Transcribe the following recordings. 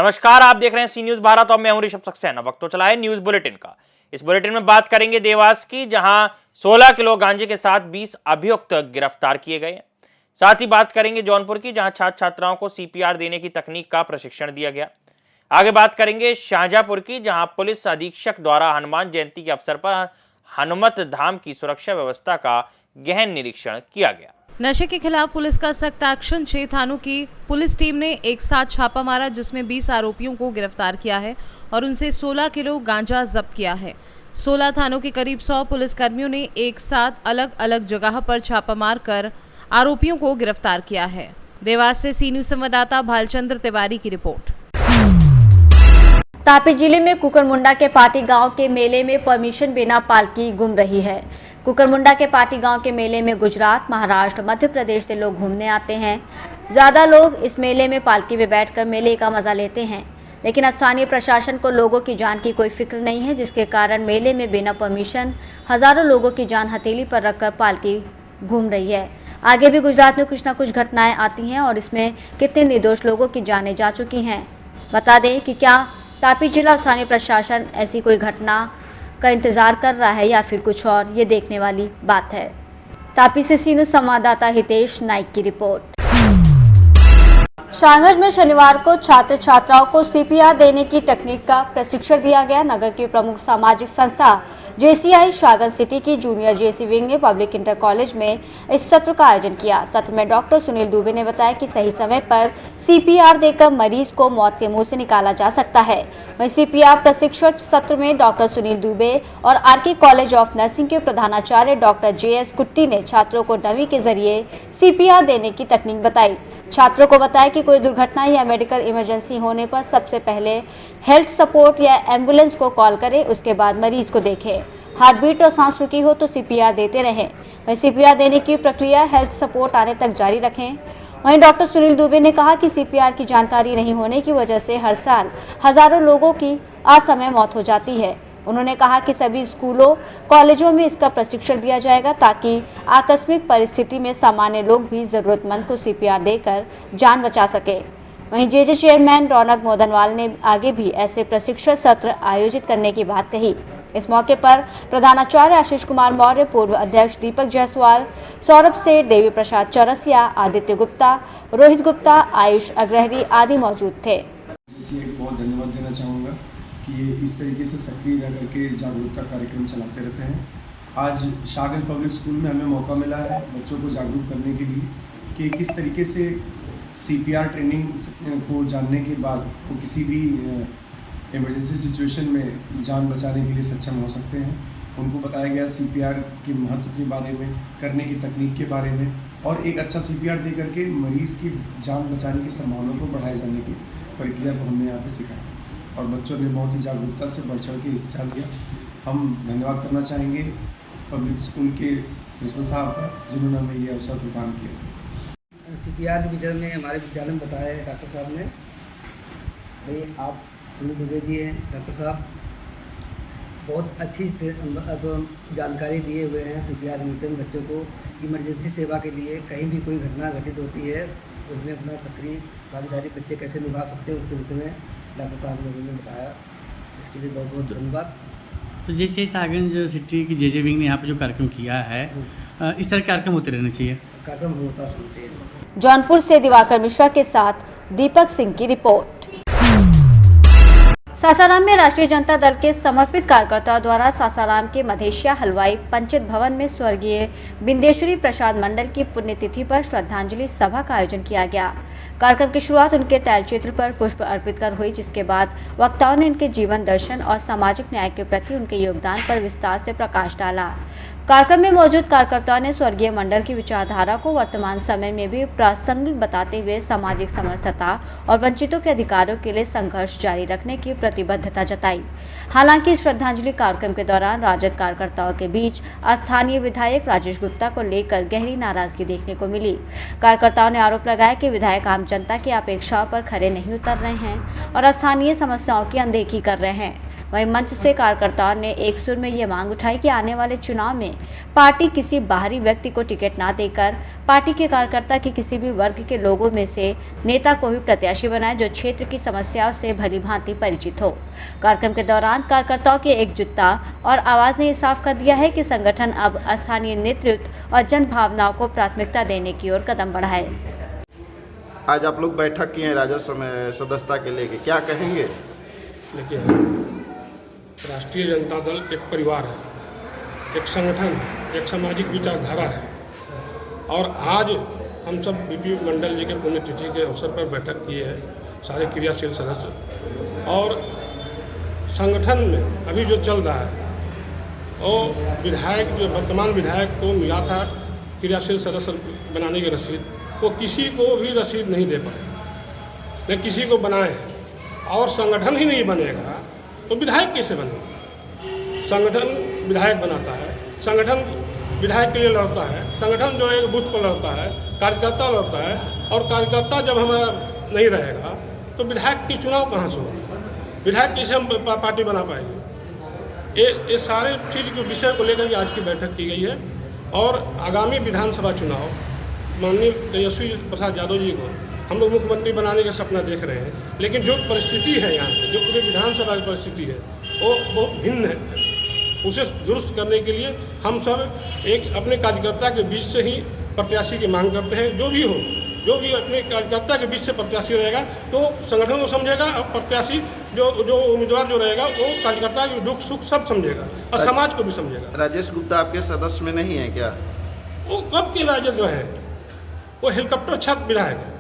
नमस्कार, आप देख रहे हैं सी न्यूज भारत और मैं हूं ऋषभ सक्सेना। वक्त तो चला है न्यूज बुलेटिन का। इस बुलेटिन में बात करेंगे देवास की, जहां 16 किलो गांजे के साथ 20 अभियुक्त गिरफ्तार किए गए हैं। साथ ही बात करेंगे जौनपुर की, जहां छात्र छात्राओं को सीपीआर देने की तकनीक का प्रशिक्षण दिया गया। आगे बात करेंगे शाहजहांपुर की, जहां पुलिस अधीक्षक द्वारा हनुमान जयंती के अवसर पर हनुमत धाम की सुरक्षा व्यवस्था का गहन निरीक्षण किया गया। नशे के खिलाफ पुलिस का सख्त एक्शन। 6 थानों की पुलिस टीम ने एक साथ छापा मारा, जिसमें 20 आरोपियों को गिरफ्तार किया है और उनसे 16 किलो गांजा जब्त किया है। 16 थानों के करीब 100 पुलिसकर्मियों ने एक साथ अलग अलग जगह पर छापा मार कर आरोपियों को गिरफ्तार किया है। देवास से सी न्यूज संवाददाता भालचंद्र तिवारी की रिपोर्ट। तापी जिले में कुकरमुंडा के पाटी गांव के मेले में परमिशन बिना पालकी घूम रही है। कुकरमुंडा के पाटी गांव के मेले में गुजरात, महाराष्ट्र, मध्य प्रदेश से लोग घूमने आते हैं। ज़्यादा लोग इस मेले में पालकी में बैठकर मेले का मज़ा लेते हैं, लेकिन स्थानीय प्रशासन को लोगों की जान की कोई फिक्र नहीं है, जिसके कारण मेले में बिना परमिशन हज़ारों लोगों की जान हथेली पर रखकर पालकी घूम रही है। आगे भी गुजरात में कुछ न कुछ घटनाएँ आती हैं और इसमें कितने निर्दोष लोगों की जानें जा चुकी हैं। बता दें कि क्या तापी जिला स्थानीय प्रशासन ऐसी कोई घटना का इंतजार कर रहा है या फिर कुछ और, ये देखने वाली बात है। तापी से सी न्यूज संवाददाता हितेश नाइक की रिपोर्ट। शाहगंज में शनिवार को छात्र छात्राओं को सीपीआर देने की तकनीक का प्रशिक्षण दिया गया। नगर की प्रमुख सामाजिक संस्था जेसीआई शाहगंज सिटी की जूनियर जेसी विंग ने पब्लिक इंटर कॉलेज में इस सत्र का आयोजन किया। सत्र में डॉक्टर सुनील दुबे ने बताया कि सही समय पर सीपीआर देकर मरीज को मौत के मुंह से निकाला जा सकता है। वहीं सीपीआर प्रशिक्षण सत्र में डॉक्टर सुनील दुबे और आरके कॉलेज ऑफ नर्सिंग के प्रधानाचार्य डॉक्टर जेएस कुट्टी ने छात्रों को डमी के जरिए सीपीआर देने की तकनीक बताई। छात्रों को बताया कि कोई दुर्घटना या मेडिकल इमरजेंसी होने पर सबसे पहले हेल्थ सपोर्ट या एम्बुलेंस को कॉल करें, उसके बाद मरीज को देखें। हार्ट बीट और सांस रुकी हो तो सीपीआर देते रहें। वहीं सीपीआर देने की प्रक्रिया हेल्थ सपोर्ट आने तक जारी रखें। वहीं डॉक्टर सुनील दुबे ने कहा कि सीपीआर की जानकारी नहीं होने की वजह से हर साल हजारों लोगों की असमय मौत हो जाती है। उन्होंने कहा कि सभी स्कूलों कॉलेजों में इसका प्रशिक्षण दिया जाएगा ताकि आकस्मिक परिस्थिति में सामान्य लोग भी जरूरतमंद को सीपीआर देकर जान बचा सके। वहीं जेजे चेयरमैन रौनक मोदनवाल ने आगे भी ऐसे प्रशिक्षण सत्र आयोजित करने की बात कही। इस मौके पर प्रधानाचार्य आशीष कुमार मौर्य, पूर्व अध्यक्ष दीपक जायसवाल, सौरभ सेठ, देवी प्रसाद चौरसिया, आदित्य गुप्ता, रोहित गुप्ता, आयुष अग्रहरी आदि मौजूद थे। बहुत धन्यवाद देना चाहूँगा कि ये इस तरीके से सक्रिय रह करके जागरूकता कार्यक्रम चलाते रहते हैं। आज शाहगंज पब्लिक स्कूल में हमें मौका मिला है बच्चों को जागरूक करने के लिए कि किस तरीके से सीपीआर ट्रेनिंग को जानने के बाद वो किसी भी इमरजेंसी सिचुएशन में जान बचाने के लिए सक्षम हो सकते हैं। उनको बताया गया सीपीआर के महत्व के बारे में, करने की तकनीक के बारे में, और एक अच्छा सीपीआर दे करके मरीज़ की जान बचाने की संभावना को बढ़ाए जाने की प्रक्रिया को हमने यहाँ पे सिखाया और बच्चों ने बहुत ही जागरूकता से बढ़ चढ़ के हिस्सा लिया। हम धन्यवाद करना चाहेंगे पब्लिक स्कूल के प्रिंसिपल साहब का, जिन्होंने हमें ये अवसर प्रदान किया। सीपीआर के विषय में हमारे विद्यालय में बताया है डॉक्टर साहब ने। भाई आप सुनील दुबे जी हैं डॉक्टर साहब, बहुत अच्छी जानकारी दिए हुए हैं सीपीआर के विषय में। बच्चों को इमरजेंसी सेवा के लिए कहीं भी कोई घटना घटित होती है उसमें अपना सक्रिय भागीदारी बच्चे कैसे निभा सकते हैं उसके विषय में डॉक्टर साहब लोगों ने बताया। इसके लिए बहुत बहुत धन्यवाद। तो जैसे शाहगंज सिटी की जेजे विंग ने यहाँ पे जो कार्यक्रम किया है, इस तरह के कार्यक्रम होते रहने चाहिए। कार्यक्रम होते हैं। जौनपुर से दिवाकर मिश्रा के साथ दीपक सिंह की रिपोर्ट। सासाराम में राष्ट्रीय जनता दल के समर्पित कार्यकर्ताओं द्वारा सासाराम के मधेशिया हलवाई पंचायत भवन में स्वर्गीय बिंदेश्वरी प्रसाद मंडल की पुण्यतिथि पर श्रद्धांजलि सभा का आयोजन किया गया। कार्यक्रम की शुरुआत उनके तैलचित्र पर पुष्प अर्पित कर हुई, जिसके बाद वक्ताओं ने उनके जीवन दर्शन और सामाजिक न्याय के प्रति उनके योगदान पर विस्तार से प्रकाश डाला। कार्यक्रम में मौजूद कार्यकर्ताओं ने स्वर्गीय मंडल की विचारधारा को वर्तमान समय में भी प्रासंगिक बताते हुए सामाजिक समरसता और वंचितों के अधिकारों के लिए संघर्ष जारी रखने की प्रतिबद्धता जताई। हालांकि श्रद्धांजलि कार्यक्रम के दौरान राजद कार्यकर्ताओं के बीच स्थानीय विधायक राजेश गुप्ता को लेकर गहरी नाराजगी देखने को मिली। कार्यकर्ताओं ने आरोप लगाया कि विधायक आम जनता की अपेक्षाओं पर खरे नहीं उतर रहे हैं और स्थानीय समस्याओं की अनदेखी कर रहे हैं। वहीं मंच से कार्यकर्ताओं ने एक सुर में ये मांग उठाई कि आने वाले चुनाव में पार्टी किसी बाहरी व्यक्ति को टिकट ना देकर पार्टी के कार्यकर्ता के किसी भी वर्ग के लोगों में से नेता को ही प्रत्याशी बनाए जो क्षेत्र की समस्याओं से भलीभांति परिचित हो। कार्यक्रम के दौरान कार्यकर्ताओं की एकजुटता और आवाज ने साफ कर दिया है कि संगठन अब स्थानीय नेतृत्व और जन भावनाओं को प्राथमिकता देने की ओर कदम बढ़ाए। आज आप लोग बैठक किए हैं राजस्व में सदस्यता के लेके, क्या कहेंगे? देखिए, राष्ट्रीय जनता दल एक परिवार है, एक संगठन है, एक सामाजिक विचारधारा है और आज हम सब बीपी मंडल जी के पुण्यतिथि के अवसर पर बैठक किए हैं, सारे क्रियाशील सदस्य। और संगठन में अभी जो चल रहा है वो विधायक, जो वर्तमान विधायक को मिला था क्रियाशील सदस्य बनाने की रसीद, वो किसी को भी रसीद नहीं दे पाए, न किसी को बनाए और संगठन ही नहीं बनेगा तो विधायक कैसे बनेगा? संगठन विधायक बनाता है, संगठन विधायक के लिए लड़ता है, संगठन जो है बूथ पर लड़ता है, कार्यकर्ता लड़ता है और कार्यकर्ता जब हमारा नहीं रहेगा तो विधायक की चुनाव कहाँ से होगा? विधायक कैसे हम पार्टी बना पाएंगे? ये सारे चीज़ के विषय को लेकर के आज की बैठक की गई है और आगामी विधानसभा चुनाव माननीय तेजस्वी प्रसाद यादव जी को हम लोग मुख्यमंत्री बनाने का सपना देख रहे हैं, लेकिन जो परिस्थिति है यहाँ पे, जो पूरे विधानसभा की परिस्थिति है वो बहुत भिन्न है। उसे दुरुस्त करने के लिए हम सब एक अपने कार्यकर्ता के बीच से ही प्रत्याशी की मांग करते हैं। जो भी हो, जो भी अपने कार्यकर्ता के बीच से प्रत्याशी रहेगा तो संगठन को समझेगा और प्रत्याशी जो उम्मीदवार जो रहेगा वो कार्यकर्ता के दुख सुख सब समझेगा और समाज को भी समझेगा। राजेश गुप्ता आपके सदस्य में नहीं है क्या? वो कब के राजद है? वो हेलीकॉप्टर छत विधायक है।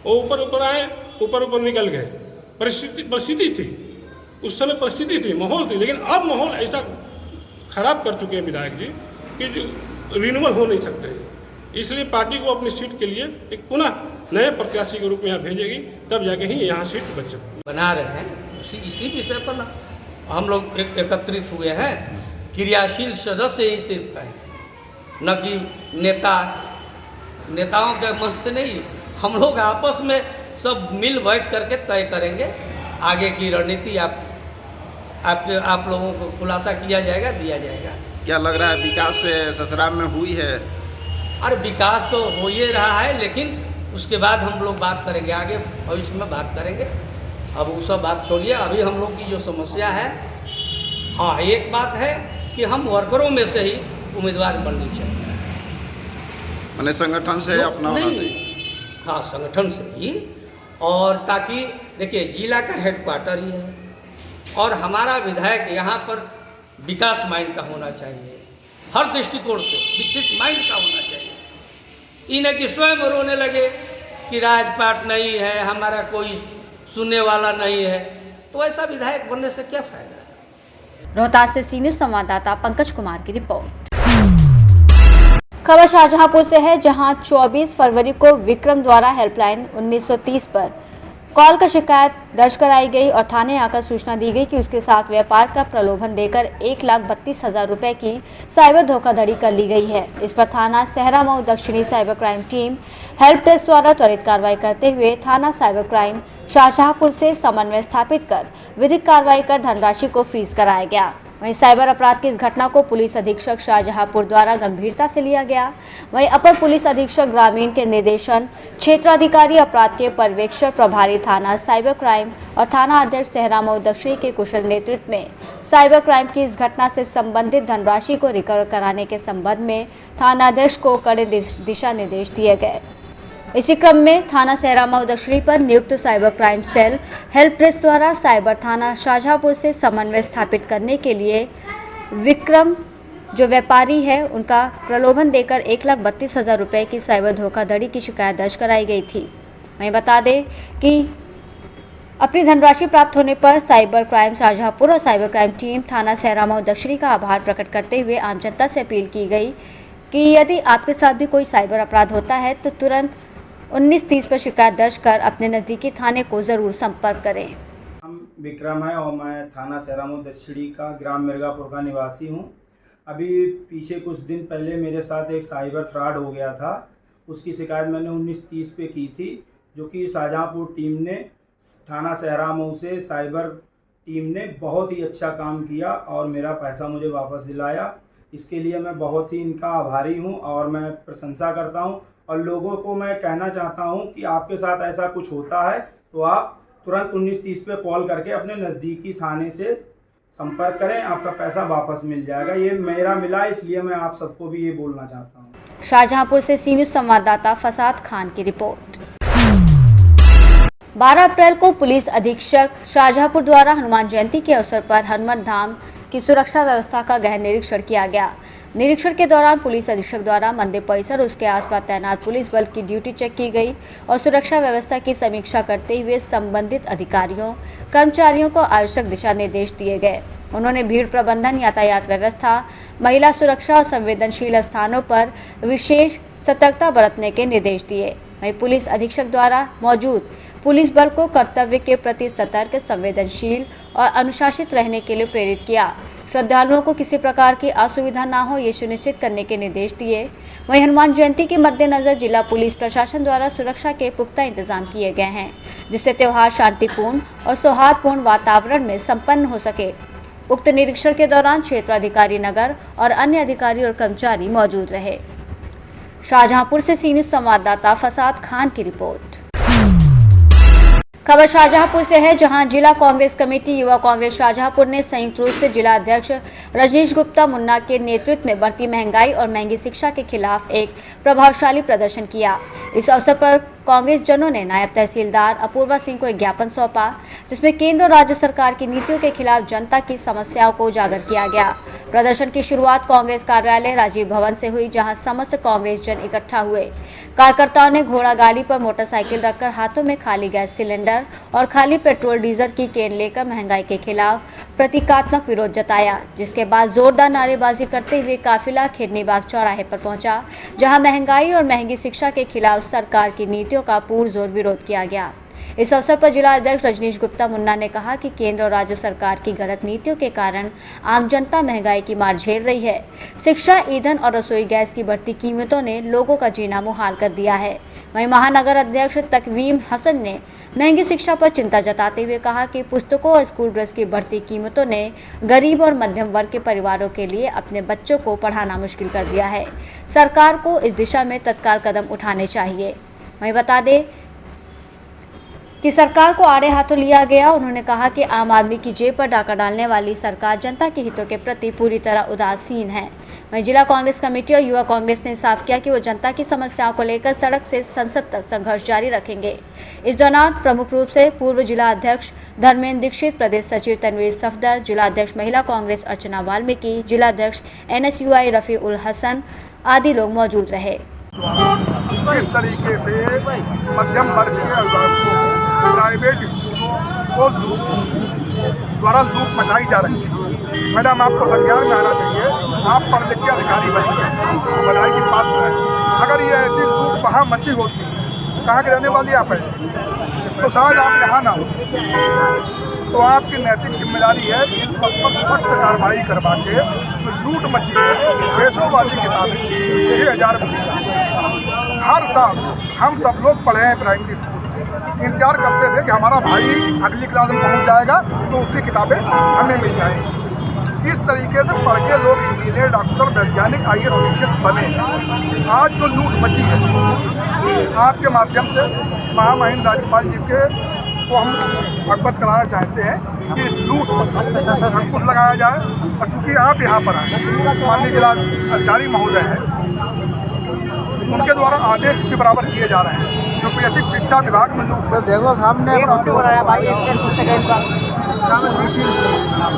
वो ऊपर आए, ऊपर निकल गए। परिस्थिति थी, उस समय परिस्थिति थी, माहौल थी, लेकिन अब माहौल ऐसा खराब कर चुके हैं विधायक जी कि रिन्यूअल हो नहीं सकते। इसलिए पार्टी को अपनी सीट के लिए एक पुनः नए प्रत्याशी के रूप में यहाँ भेजेगी, तब जाके ही यहाँ सीट बचे बना रहे हैं। इसी विषय पर हम लोग एकत्रित हुए हैं। क्रियाशील सदस्य ही सिर्फ है, न कि नेताओं के मन से नहीं। हम लोग आपस में सब मिल बैठ करके तय करेंगे आगे की रणनीति। आप लोगों को खुलासा किया जाएगा, दिया जाएगा। क्या लग रहा है विकास ससुराल में हुई है? अरे विकास तो हो ही रहा है, लेकिन उसके बाद हम लोग बात करेंगे, आगे भविष्य में बात करेंगे। अब वो सब बात छोड़िए, अभी हम लोग की जो समस्या है, हाँ एक बात है कि हम वर्करों में से ही उम्मीदवार बननी चाहिए। मैंने संगठन से अपना होना चाहिए। हाँ, संगठन से ही। और ताकि देखिए जिला का हेडक्वार्टर ही है और हमारा विधायक यहाँ पर विकास माइंड का होना चाहिए, हर दृष्टिकोण से विकसित माइंड का होना चाहिए। इन्हें कि स्वयं रोने लगे कि राजपाट नहीं है, हमारा कोई सुनने वाला नहीं है, तो ऐसा विधायक बनने से क्या फायदा है? रोहतास से सी न्यूज़ संवाददाता पंकज कुमार की रिपोर्ट। खबर शाहजहांपुर से है, जहां 24 फरवरी को विक्रम द्वारा हेल्पलाइन 1930 पर कॉल का शिकायत दर्ज कराई गई और थाने आकर सूचना दी गई कि उसके साथ व्यापार का प्रलोभन देकर 1,32,000 रुपए की साइबर धोखाधड़ी कर ली गई है। इस पर थाना सहरा मऊ दक्षिणी cyber crime team help desk द्वारा त्वरित कार्रवाई करते हुए थाना साइबर क्राइम शाहजहांपुर से समन्वय स्थापित कर विधिक कार्रवाई कर धनराशि को फ्रीज कराया गया। वहीं साइबर अपराध की इस घटना को पुलिस अधीक्षक शाहजहांपुर द्वारा गंभीरता से लिया गया। वहीं अपर पुलिस अधीक्षक ग्रामीण के निर्देशन, क्षेत्राधिकारी अपराध के पर्यवेक्षक प्रभारी थाना साइबर क्राइम और थाना अध्यक्ष सहरा मऊ दक्षिणी के कुशल नेतृत्व में साइबर क्राइम की इस घटना से संबंधित धनराशि को रिकवर कराने के संबंध में थाना अध्यक्ष को कड़े दिशा निर्देश दिए गए। इसी क्रम में थाना सहरा मऊ दक्षिणी पर नियुक्त cyber crime cell help desk द्वारा साइबर थाना शाहजहांपुर से समन्वय स्थापित करने के लिए विक्रम जो व्यापारी है उनका प्रलोभन देकर 1,32,000 रुपए की साइबर धोखाधड़ी की शिकायत दर्ज कराई गई थी। वहीं बता दें कि अपनी धनराशि प्राप्त होने पर साइबर क्राइम शाहजहांपुर और साइबर क्राइम टीम थाना सहरा मऊ दक्षिणी का आभार प्रकट करते हुए आम जनता से अपील की गई कि यदि आपके साथ भी कोई साइबर अपराध होता है तो तुरंत 1930 पर शिकायत दर्ज कर अपने नज़दीकी थाने को ज़रूर संपर्क करें। हम विक्रम है और मैं थाना सहरा मऊ दक्षिणी का ग्राम मिर्गापुर का निवासी हूँ। अभी पीछे कुछ दिन पहले मेरे साथ एक साइबर फ्रॉड हो गया था, उसकी शिकायत मैंने 1930 पे की थी, जो कि शाहजहांपुर टीम ने थाना सहरा मऊ से साइबर टीम ने बहुत ही अच्छा काम किया और मेरा पैसा मुझे वापस दिलाया। इसके लिए मैं बहुत ही इनका आभारी हूं और मैं प्रशंसा करता हूं। और लोगों को मैं कहना चाहता हूं कि आपके साथ ऐसा कुछ होता है तो आप तुरंत 1930 पे कॉल करके अपने नज़दीकी थाने से संपर्क करें, आपका पैसा वापस मिल जाएगा। ये मेरा मिला, इसलिए मैं आप सबको भी ये बोलना चाहता हूँ। शाहजहांपुर से सी न्यूज़ संवाददाता फसाद खान की रिपोर्ट। 12 अप्रैल को पुलिस अधीक्षक शाहजहांपुर द्वारा हनुमान जयंती के अवसर पर हनुमान धाम की सुरक्षा व्यवस्था का गहन निरीक्षण किया गया। निरीक्षण के दौरान पुलिस अधीक्षक द्वारा मंदिर परिसर उसके आसपास तैनात पुलिस बल की ड्यूटी चेक की गई और सुरक्षा व्यवस्था की समीक्षा करते हुए संबंधित अधिकारियों कर्मचारियों को आवश्यक दिशा निर्देश दिए गए। उन्होंने भीड़ प्रबंधन, यातायात व्यवस्था, महिला सुरक्षा और संवेदनशील स्थानों पर विशेष सतर्कता बरतने के निर्देश दिए। वहीं पुलिस अधीक्षक द्वारा मौजूद पुलिस बल को कर्तव्य के प्रति सतर्क, संवेदनशील और अनुशासित रहने के लिए प्रेरित किया। श्रद्धालुओं को किसी प्रकार की असुविधा न हो, ये सुनिश्चित करने के निर्देश दिए। वहीं हनुमान जयंती के मद्देनजर जिला पुलिस प्रशासन द्वारा सुरक्षा के पुख्ता इंतजाम किए गए हैं, जिससे त्योहार शांतिपूर्ण और सौहार्दपूर्ण वातावरण में संपन्न हो सके। उक्त निरीक्षण के दौरान क्षेत्राधिकारी नगर और अन्य अधिकारी और कर्मचारी मौजूद रहे। शाहजहांपुर से सी न्यूज़ संवाददाता फसाद खान की रिपोर्ट। खबर शाहजहांपुर से है, जहां जिला कांग्रेस कमेटी युवा कांग्रेस शाहजहांपुर ने संयुक्त रूप से जिला अध्यक्ष रजनीश गुप्ता मुन्ना के नेतृत्व में बढ़ती महंगाई और महंगी शिक्षा के खिलाफ एक प्रभावशाली प्रदर्शन किया। इस अवसर पर कांग्रेस जनों ने नायब तहसीलदार अपूर्वा सिंह को एक ज्ञापन सौंपा, जिसमें केंद्र और राज्य सरकार की नीतियों के खिलाफ जनता की समस्याओं को उजागर किया गया। प्रदर्शन की शुरुआत कांग्रेस कार्यालय राजीव भवन से हुई, जहां समस्त कांग्रेस जन इकट्ठा हुए। कार्यकर्ताओं ने घोड़ा गाड़ी पर मोटरसाइकिल रखकर हाथों में खाली गैस सिलेंडर और खाली पेट्रोल डीजल की केन लेकर महंगाई के खिलाफ प्रतीकात्मक विरोध जताया, जिसके बाद जोरदार नारेबाजी करते हुए काफिला खिरनीबाग चौराहे पर पहुंचा, जहां महंगाई और महंगी शिक्षा के खिलाफ सरकार की नीतियों का पुरजोर विरोध किया गया। इस अवसर पर जिला अध्यक्ष रजनीश गुप्ता मुन्ना ने कहा कि केंद्र और राज्य सरकार की गलत नीतियों के कारण आम जनता महंगाई की मार झेल रही है। शिक्षा, ईंधन और रसोई गैस की बढ़ती कीमतों ने लोगों का जीना मुहाल कर दिया है। वहीं महानगर अध्यक्ष तकवीम हसन ने महंगी शिक्षा पर चिंता जताते हुए कहा कि पुस्तकों और स्कूल ड्रेस की बढ़ती कीमतों ने गरीब और मध्यम वर्ग के परिवारों के लिए अपने बच्चों को पढ़ाना मुश्किल कर दिया है। सरकार को इस दिशा में तत्काल कदम उठाने चाहिए। वहीं बता दें कि सरकार को आड़े हाथों लिया गया। उन्होंने कहा कि आम आदमी की जेब पर डाका डालने वाली सरकार जनता के हितों के प्रति पूरी तरह उदासीन है। वहीं जिला कांग्रेस कमेटी और युवा कांग्रेस ने साफ किया कि वो जनता की समस्याओं को लेकर सड़क से संसद तक संघर्ष जारी रखेंगे। इस दौरान प्रमुख रूप से पूर्व जिला अध्यक्ष धर्मेंद्र दीक्षित, प्रदेश सचिव तनवीर सफदर, जिला अध्यक्ष महिला कांग्रेस अर्चना वाल्मीकि, जिला अध्यक्ष NSUI रफी उल हसन आदि लोग मौजूद रहे। किस तरीके से मध्यम वर्ग के अभिभावकों प्राइवेट स्कूलों को द्वारा लूट मचाई जा रही है। मैडम, आपको संज्ञान में आना चाहिए, आप पढ़ लिख के अधिकारी बनी हैं, बधाई की बात है। अगर ये ऐसी लूट वहाँ मची होती, कहाँ के रहने वाली आप हैं, तो शायद आप यहाँ ना हो। तो आपकी नैतिक जिम्मेदारी है कि इन सब पर सख्त कार्रवाई करवा के तो लूट मची है। 600 वाली किताबें 6,000 हर साल हम सब लोग पढ़े हैं प्राइमरी स्कूल, इंतजार करते थे कि हमारा भाई अगली क्लास में पहुंच जाएगा तो उसकी किताबें हमें मिल जाएंगी। इस तरीके से पढ़ के लोग इंजीनियर, डॉक्टर, वैज्ञानिक, IAS ऑफिसर बने। आज जो लूट मची है, आपके माध्यम से महामहिम राज्यपाल जी के को हम अवगत कराना चाहते हैं कि इस लूट पर अंकुश लगाया जाए। और चूँकि आप यहाँ पर आए, माननीय जिला अधिकारी महोदय हैं, उनके द्वारा आदेश के बराबर किए जा रहे हैं, जो ऐसी शिक्षा विभाग में देखो सामने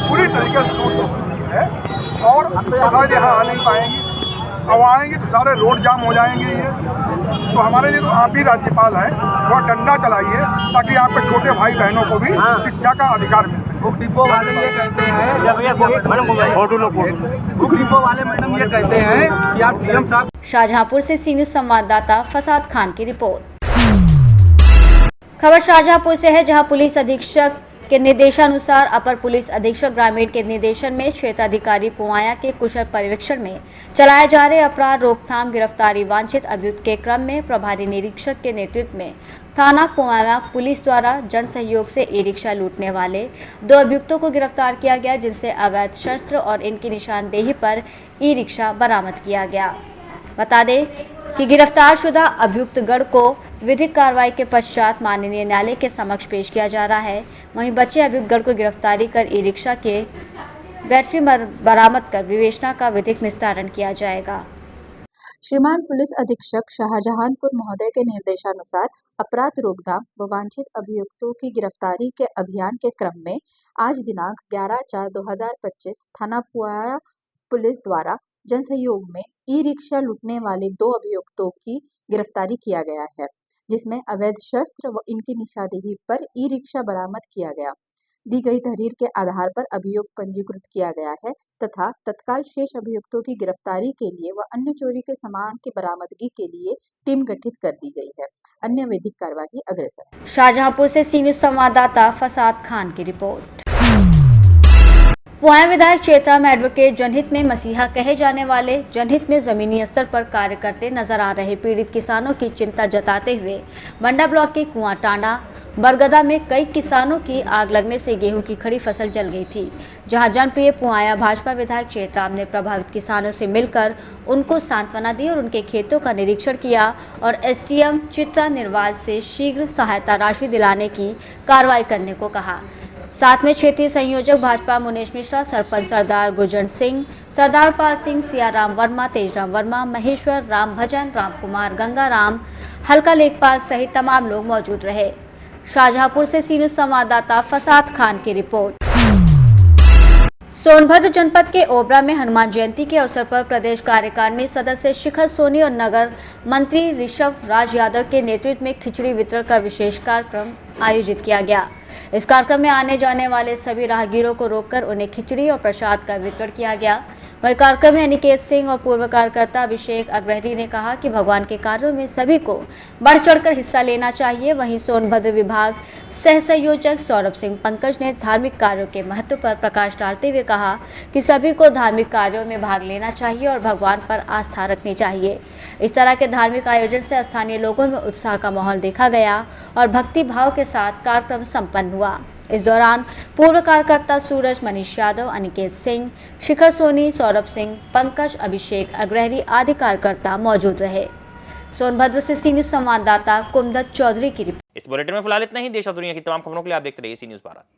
पूरी तरीके से लूट है। और शायद यहाँ आ नहीं पाएंगी, अब आएंगी तो सारे रोड जाम हो जाएंगे। ये तो हमारे लिए तो आप ही राज्यपाल हैं, वो डंडा चलाइए ताकि आपके छोटे भाई बहनों को भी शिक्षा का अधिकार मिले। बुक डिपो वाले ये कहते हैं, जब ये बुक डिपो वाले मैडम ये कहते हैं कि आप DM साहब। शाहजहांपुर से सी न्यूज़ संवाददाता फसाद खान की रिपोर्ट। खबर शाहजहांपुर से है, जहां पुलिस अधीक्षक के निर्देशानुसार अपर पुलिस अधीक्षक ग्रामीण के निर्देशन में क्षेत्राधिकारी पुवाया के कुशल पर्यवेक्षण में चलाए जा रहे अपराध रोकथाम गिरफ्तारी वांछित अभियुक्त के क्रम में प्रभारी निरीक्षक के नेतृत्व में थाना पुवाया पुलिस द्वारा जन सहयोग से ई रिक्शा लूटने वाले 2 अभियुक्तों को गिरफ्तार किया गया, जिनसे अवैध शस्त्र और इनकी निशानदेही पर ई रिक्शा बरामद किया गया। बता दें कि गिरफ्तार शुदा अभियुक्त गढ़ को विधिक कार्रवाई के पश्चात माननीय न्यायालय के समक्ष पेश किया जा रहा है। वहीं बचे अभियुक्त गढ़ को गिरफ्तारी कर ई रिक्शा के बैटरी बरामद कर विवेचना का विधिक निस्तारण किया जाएगा। श्रीमान पुलिस अधीक्षक शाहजहानपुर महोदय के निर्देशानुसार अपराध रोकथाम व वांछित अभियुक्तों की गिरफ्तारी के अभियान के क्रम में आज दिनांक 11/4/2025 थाना पुवाया पुलिस द्वारा जन सहयोग में ई रिक्शा लूटने वाले 2 अभियुक्तों की गिरफ्तारी किया गया है, जिसमें अवैध शस्त्र व इनकी निशानदेही पर ई रिक्शा बरामद किया गया। दी गई तहरीर के आधार पर अभियोग पंजीकृत किया गया है तथा तत्काल शेष अभियुक्तों की गिरफ्तारी के लिए व अन्य चोरी के सामान की बरामदगी के लिए टीम गठित कर दी गई है। अन्य विधिक कार्यवाही अग्रसर है। शाहजहांपुर से सी न्यूज संवाददाता फसाद खान की रिपोर्ट। पुवाया विधायक क्षेत्र में एडवोकेट जनहित में मसीहा कहे जाने वाले जनहित में जमीनी स्तर पर कार्य करते नजर आ रहे पीड़ित किसानों की चिंता जताते हुए मंडा ब्लॉक के कुआं टांडा बरगदा में कई किसानों की आग लगने से गेहूं की खड़ी फसल जल गई थी, जहां जनप्रिय पुवाया भाजपा विधायक क्षेत्र ने प्रभावित किसानों से मिलकर उनको सांत्वना दी और उनके खेतों का निरीक्षण किया और एसडीएम चित्रा निर्वाल से शीघ्र सहायता राशि दिलाने की कार्रवाई करने को कहा। साथ में क्षेत्रीय संयोजक भाजपा मुनेश मिश्रा, सरपंच सरदार गुरजन सिंह, सरदार पाल सिंह, सियाराम वर्मा, तेजराम वर्मा, महेश्वर, राम भजन, राम कुमार, गंगाराम, हल्का लेखपाल सहित तमाम लोग मौजूद रहे। शाहजहांपुर से सी न्यूज संवाददाता फसाद खान की रिपोर्ट। सोनभद्र जनपद के ओबरा में हनुमान जयंती के अवसर पर प्रदेश कार्यकारिणी सदस्य शिखर सोनी और नगर मंत्री ऋषभ राज यादव के नेतृत्व में खिचड़ी वितरण का विशेष कार्यक्रम आयोजित किया गया। इस कार्यक्रम में आने जाने वाले सभी राहगीरों को रोककर उन्हें खिचड़ी और प्रसाद का वितरण किया गया। वहीं कार्यक्रम में अनिकेत सिंह और पूर्व कार्यकर्ता अभिषेक अग्रहरी ने कहा कि भगवान के कार्यों में सभी को बढ़ चढ़कर हिस्सा लेना चाहिए। वहीं सोनभद्र विभाग सह संयोजक सौरभ सिंह पंकज ने धार्मिक कार्यों के महत्व पर प्रकाश डालते हुए कहा कि सभी को धार्मिक कार्यों में भाग लेना चाहिए और भगवान पर आस्था रखनी चाहिए। इस तरह के धार्मिक आयोजन से स्थानीय लोगों में उत्साह का माहौल देखा गया और भक्ति भाव के साथ कार्यक्रम संपन्न हुआ। इस दौरान पूर्व कार्यकर्ता सूरज, मनीष यादव, अनिकेत सिंह, शिखर सोनी, सौरभ सिंह, पंकज, अभिषेक अग्रहरी आदि कार्यकर्ता मौजूद रहे। सोनभद्र से सी न्यूज संवाददाता कुमदत चौधरी की रिपोर्ट। इस बुलेटिन में फिलहाल इतना ही। देश और दुनिया की तमाम खबरों के लिए आप देखते रहिए सी न्यूज भारत।